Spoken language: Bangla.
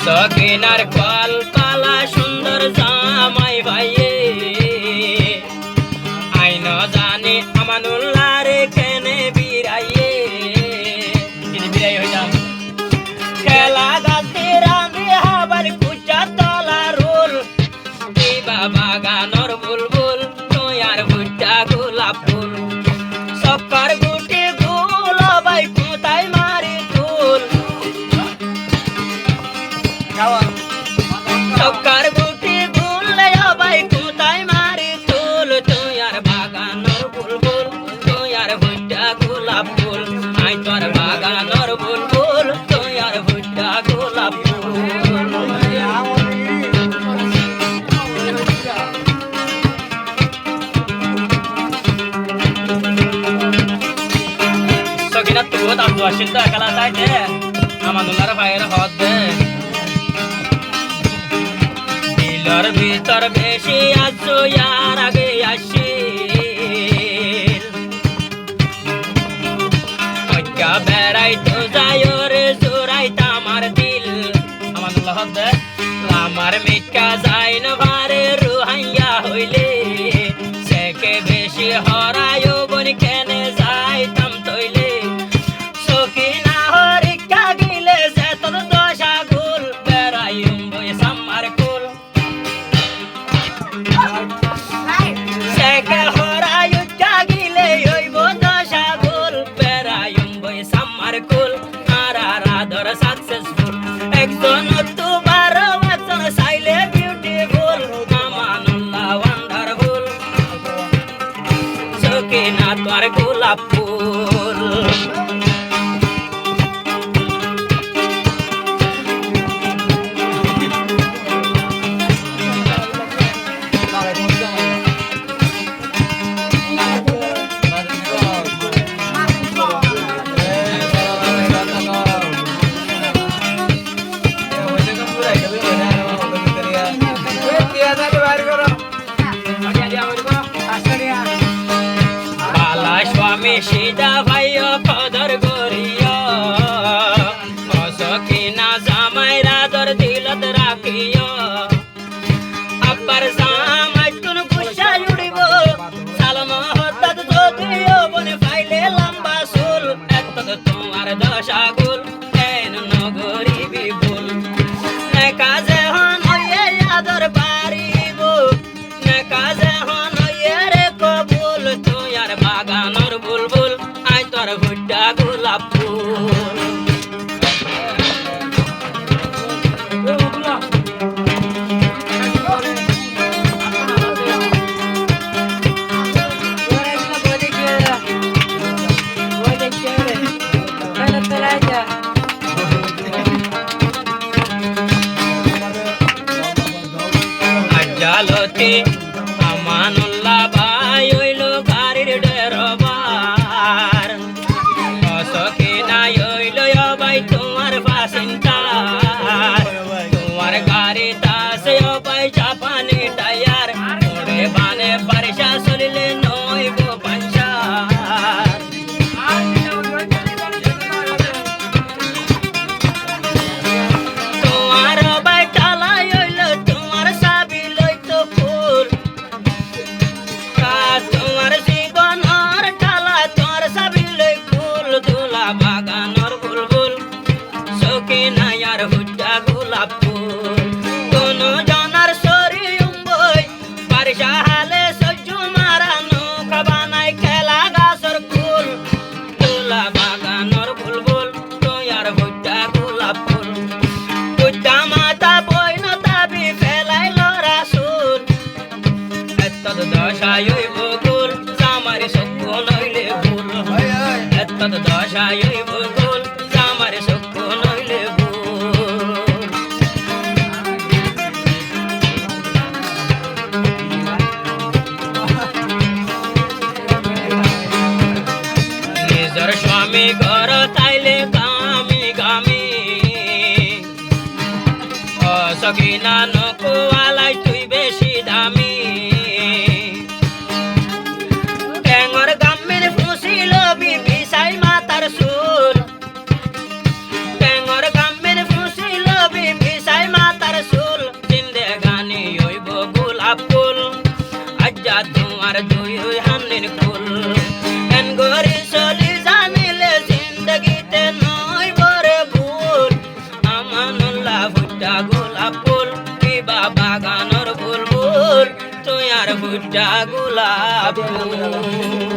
সকিনার কল পালা সুন্দর জামাই ভাইয়ে আইন জানি আমানুল্লাহ রে কেনে বিরাইয়ে বিরাই হইলাম খেলা গাছের আমি হাবার কুচা তলা রোল এই বাবা গানর বুলবুল তোয়ার ভুট্টা গোলাপ ফুল সকার গুটি গুল ভাই কোথায় মারি তুল সকার গুটি গুল ভাই কোথায় মারি তুল তোয়ার বাগানর বুলবুল তোয়ার ভুট্টা গোলাপ ফুল আই তোর বাগানর বুলবুল তোয়ার ভুট্টা গোলাপ ফুল সকিনা তুই তার দোয়াশিল তো একালা তাই দে আমানুল্লাহর ভাইয়ের হদ দে দিলর ভিতর বেশি আছো ইয়ার আগে আসি মক্কা বেড়াই তো যায় রে জোরাইতা আমার দিল আমানুল্লাহ হদ দে আমার মিক্কা যায় না ভারে রুহাইয়া হইলে সেকে বেশি হরায়ো বন কেনে যাইতাম তৈলে সকিনা হরিকা গিলে যে তোর দশা গুল বেড়াইম বই সামার কুল সেকে হরায়ো গিলে হইব দশা গুল বেড়াইম বই সামার কুল আর আদর সাকসেসফুল একজন তোমার একজন সাইলে বিউটিফুল আমানুল্লাহ ওয়ান্ডারফুল সকিনা তোর গোলাপ ফুল বালা স্বামী সীতা ভাইও কদর করিও সকিনা জামাইরা দর দিলত রাখিও আব্বার জামাই তুন গুসা উড়িব সালম হঠাৎ যদিও বনে পাইলে লম্বা চুল এত তোমার দশা গুল কেন নগরী বিপুল কাজে হন আদর পারিব কাজে হন রে কবুল তোয়ার বাগানর বুলবুল আই তোর ভুট্টা গোলাপ ফুল জালতি আমানুল্লাহ ভাই হইল গাড়ির ড্রাইভার সকিনা হইল ভাই তোমার প্যাসেঞ্জার তোমার গাড়িটা সে ভাই জাপানি টায়ার ওরে বানে বারিশা চলিলে নইব পাঞ্চার তোমার ভাই টালাই হইল তোমার সাবি লইতো ফুল তোমার জীবনের টালা তোর সাবি লই ফুল দুলা বাগানর বুলবুল সকিনা আর ভুট্টা গোলাপ ফুল কোন জনার সরি উম্বই বারিশা হালে সহ্য মারানো খাবানাই খেলা গাছর ফুল দুলা বাগানর বুলবুল তোয়ার ভুট্টা গোলাপ ফুল ভুট্টা মাথা বইন দাবি ফেলাই লরা সুল এত দশায় হইব গুল জামার সক্য নইলে ভুল এত দশায় হইব গুল জামার সক্য নইলে ভুল নিজর স্বামী ঘর তাইলে গামি গামি সকিনা নকুয়ালাই তুই বেশি দামি টেঙর গামের ফুসিল বিবিসাই মাতার সুর টেঙর গাম আজ্জা তোমার দুই হান্দির ফুল এন গরি চলি জানিলে জিন্দগিতে নয় বরে ভুল আমানুল্লাহ ফুটা গোলাপ ফুল কিবা বাগানর বুলবুল তুই আর ফুটা গোলাপ ফুল